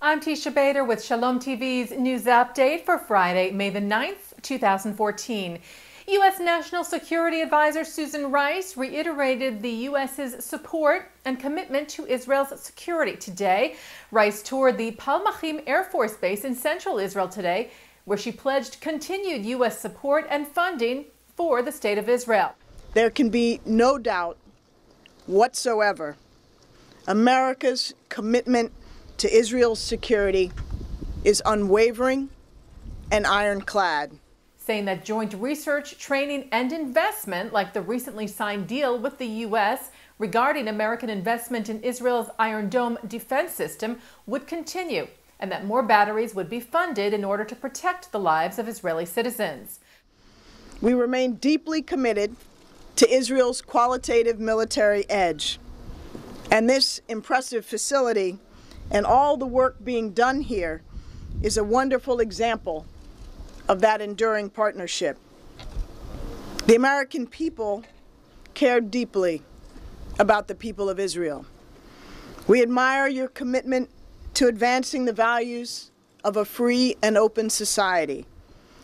I'm Teisha with Shalom TV's news update for Friday, May the 9th, 2014. U.S. National Security Advisor Susan Rice reiterated the U.S.'s support and commitment to Israel's security today. Rice toured the Palmachim Air Force Base in central Israel today, where she pledged continued U.S. support and funding for the State of Israel. There can be no doubt whatsoever America's commitment to Israel's security is unwavering and ironclad. Saying that joint research, training, and investment, like the recently signed deal with the U.S. regarding American investment in Israel's Iron Dome defense system, would continue, and that more batteries would be funded in order to protect the lives of Israeli citizens. We remain deeply committed to Israel's qualitative military edge, and this impressive facility and all the work being done here is a wonderful example of that enduring partnership. The American people care deeply about the people of Israel. We admire your commitment to advancing the values of a free and open society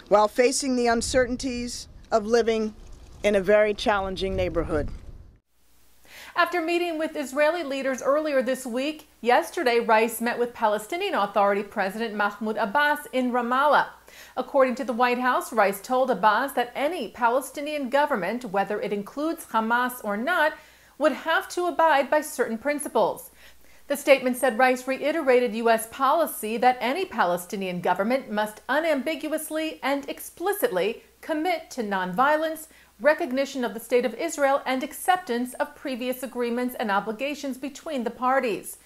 while facing the uncertainties of living in a very challenging neighborhood. After meeting with Israeli leaders earlier this week, yesterday Rice met with Palestinian Authority President Mahmoud Abbas in Ramallah. According to the White House, Rice told Abbas that any Palestinian government, whether it includes Hamas or not, would have to abide by certain principles. The statement said Rice reiterated U.S. policy that any Palestinian government must unambiguously and explicitly commit to nonviolence, recognition of the State of Israel, and acceptance of previous agreements and obligations between the parties.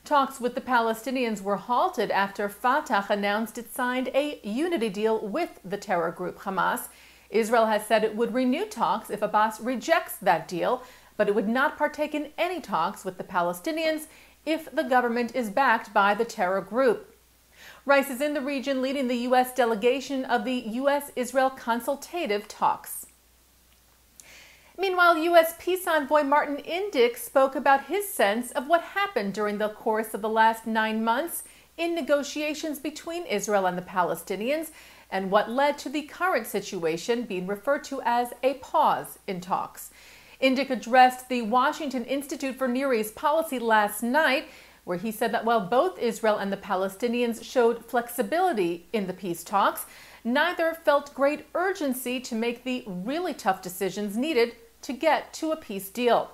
Talks with the Palestinians were halted after Fatah announced it signed a unity deal with the terror group Hamas. Israel has said it would renew talks if Abbas rejects that deal, but it would not partake in any talks with the Palestinians if the government is backed by the terror group. Rice is in the region leading the U.S. delegation of the U.S.-Israel consultative talks. Meanwhile, U.S. Peace Envoy Martin Indyk spoke about his sense of what happened during the course of the last 9 months in negotiations between Israel and the Palestinians and what led to the current situation being referred to as a pause in talks. Indyk addressed the Washington Institute for Near East Policy last night, where he said that while both Israel and the Palestinians showed flexibility in the peace talks, neither felt great urgency to make the really tough decisions needed to get to a peace deal.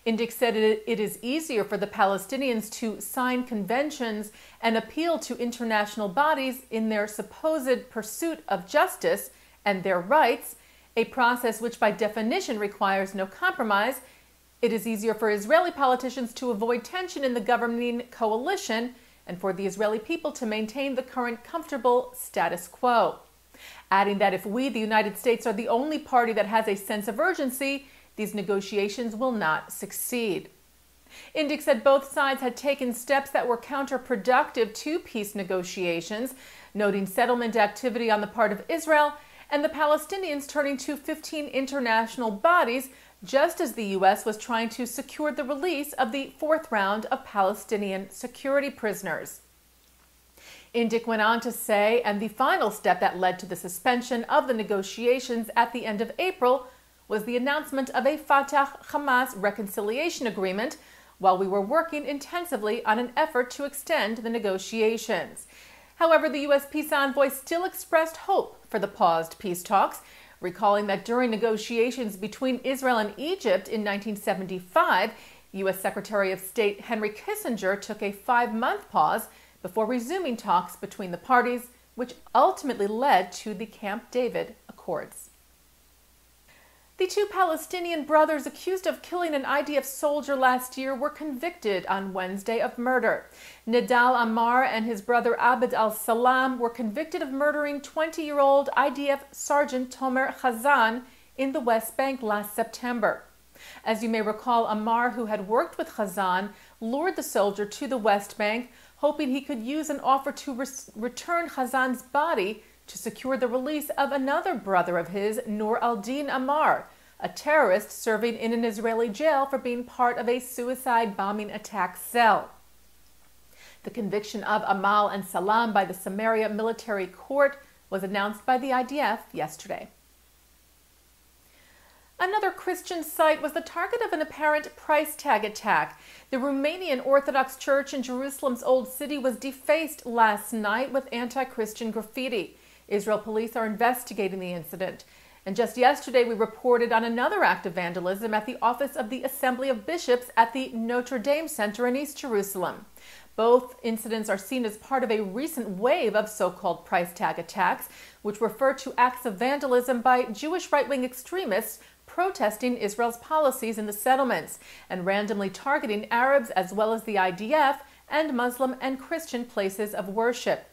Indyk said it is easier for the Palestinians to sign conventions and appeal to international bodies in their supposed pursuit of justice and their rights, a process which by definition requires no compromise. It is easier for Israeli politicians to avoid tension in the governing coalition and for the Israeli people to maintain the current comfortable status quo. Adding that if we, the United States, are the only party that has a sense of urgency, these negotiations will not succeed. Indyk said both sides had taken steps that were counterproductive to peace negotiations, noting settlement activity on the part of Israel and the Palestinians turning to 15 international bodies, just as the U.S. was trying to secure the release of the fourth round of Palestinian security prisoners. Indyk went on to say, and the final step that led to the suspension of the negotiations at the end of April was the announcement of a Fatah-Hamas reconciliation agreement, while we were working intensively on an effort to extend the negotiations. However, the U.S. peace envoy still expressed hope for the paused peace talks, recalling that during negotiations between Israel and Egypt in 1975, U.S. Secretary of State Henry Kissinger took a 5-month pause before resuming talks between the parties, which ultimately led to the Camp David Accords. The 2 Palestinian brothers accused of killing an IDF soldier last year were convicted on Wednesday of murder. Nidal Ammar and his brother Abd al-Salam were convicted of murdering 20-year-old IDF Sergeant Tomer Khazan in the West Bank last September. As you may recall, Ammar, who had worked with Khazan, lured the soldier to the West Bank, hoping he could use an offer to return Khazan's body to secure the release of another brother of his, Noor al-Din Ammar, a terrorist serving in an Israeli jail for being part of a suicide bombing attack cell. The conviction of Amal and Salam by the Samaria Military Court was announced by the IDF yesterday. Another Christian site was the target of an apparent price tag attack. The Romanian Orthodox Church in Jerusalem's Old City was defaced last night with anti-Christian graffiti. Israel police are investigating the incident. And just yesterday, we reported on another act of vandalism at the office of the Assembly of Bishops at the Notre Dame Center in East Jerusalem. Both incidents are seen as part of a recent wave of so-called price tag attacks, which refer to acts of vandalism by Jewish right-wing extremists protesting Israel's policies in the settlements and randomly targeting Arabs as well as the IDF and Muslim and Christian places of worship.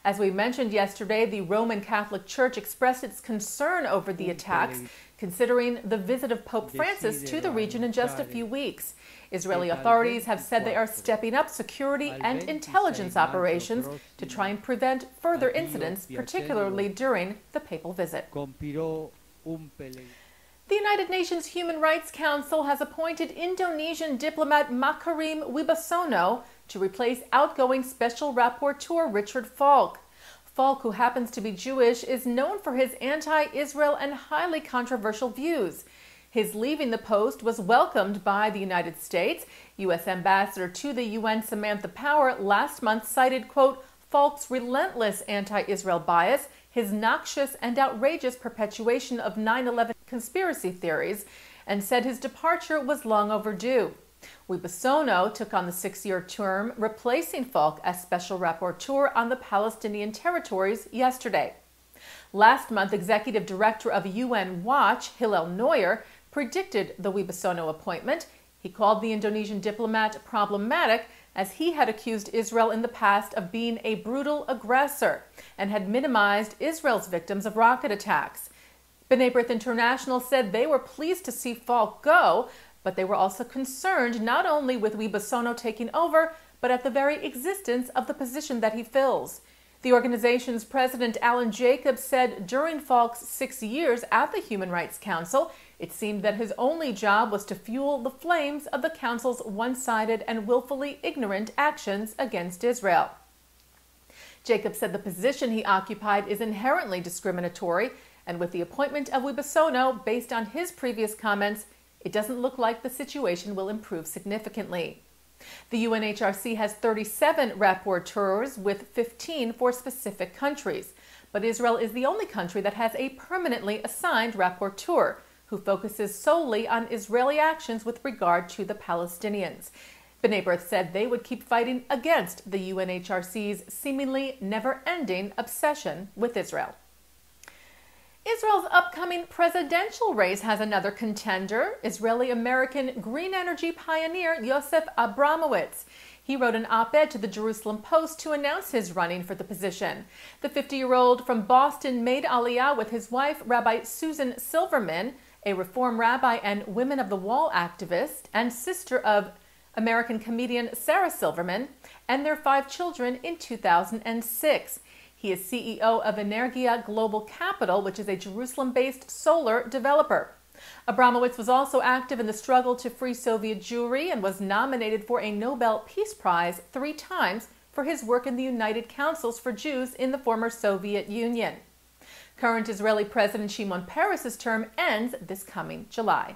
As we mentioned yesterday, the Roman Catholic Church expressed its concern over the attacks, considering the visit of Pope Francis to the region in just a few weeks. Israeli authorities have said they are stepping up security and intelligence operations to try and prevent further incidents, particularly during the papal visit. The United Nations Human Rights Council has appointed Indonesian diplomat Makarim Wibisono to replace outgoing Special Rapporteur Richard Falk. Falk, who happens to be Jewish, is known for his anti-Israel and highly controversial views. His leaving the post was welcomed by the United States. U.S. Ambassador to the UN Samantha Power last month cited, quote, Falk's relentless anti-Israel bias, his noxious and outrageous perpetuation of 9/11 conspiracy theories, and said his departure was long overdue. Wibisono took on the 6-year term, replacing Falk as Special Rapporteur on the Palestinian territories yesterday. Last month, Executive Director of UN Watch, Hillel Neuer, predicted the Wibisono appointment. He called the Indonesian diplomat problematic, as he had accused Israel in the past of being a brutal aggressor and had minimized Israel's victims of rocket attacks. B'nai B'rith International said they were pleased to see Falk go, but they were also concerned not only with Wibisono taking over, but at the very existence of the position that he fills. The organization's president, Alan Jacobs, said during Falk's 6 years at the Human Rights Council, it seemed that his only job was to fuel the flames of the Council's one-sided and willfully ignorant actions against Israel. Jacobs said the position he occupied is inherently discriminatory, and with the appointment of Wibisono, based on his previous comments, it doesn't look like the situation will improve significantly. The UNHRC has 37 rapporteurs with 15 for specific countries, but Israel is the only country that has a permanently assigned rapporteur who focuses solely on Israeli actions with regard to the Palestinians. B'nai B'rith said they would keep fighting against the UNHRC's seemingly never-ending obsession with Israel. Israel's upcoming presidential race has another contender, Israeli-American green energy pioneer Yosef Abramowitz. He wrote an op-ed to the Jerusalem Post to announce his running for the position. The 50-year-old from Boston made Aliyah with his wife, Rabbi Susan Silverman, a Reform rabbi and Women of the Wall activist, and sister of American comedian Sarah Silverman, and their 5 children in 2006. He is CEO of Energia Global Capital, which is a Jerusalem-based solar developer. Abramowitz was also active in the struggle to free Soviet Jewry and was nominated for a Nobel Peace Prize 3 times for his work in the United Councils for Jews in the former Soviet Union. Current Israeli President Shimon Peres's term ends this coming July.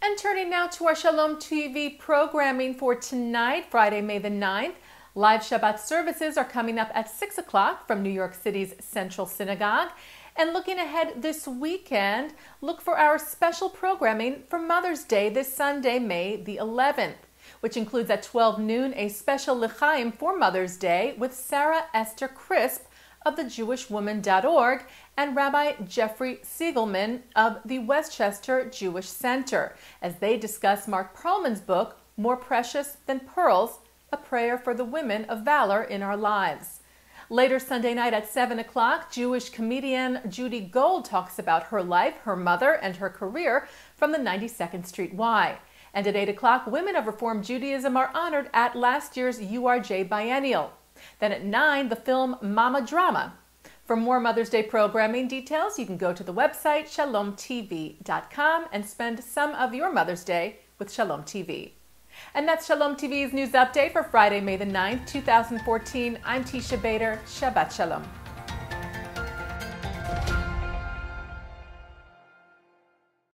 And turning now to our Shalom TV programming for tonight, Friday, May the 9th. Live Shabbat services are coming up at 6 o'clock from New York City's Central Synagogue. And looking ahead this weekend, look for our special programming for Mother's Day this Sunday, May the 11th, which includes at 12 noon a special L'chaim for Mother's Day with Sarah Esther Crisp of the JewishWoman.org and Rabbi Jeffrey Siegelman of the Westchester Jewish Center as they discuss Mark Perlman's book, More Precious Than Pearls, A Prayer for the Women of Valor in Our Lives. Later Sunday night at 7 o'clock, Jewish comedian Judy Gold talks about her life, her mother, and her career from the 92nd Street Y. And at 8 o'clock, women of Reform Judaism are honored at last year's URJ Biennial. Then at 9, the film Mama Drama. For more Mother's Day programming details, you can go to the website shalomtv.com and spend some of your Mother's Day with Shalom TV. And that's Shalom TV's news update for Friday, May the 9th, 2014. I'm Teisha Bader. Shabbat Shalom.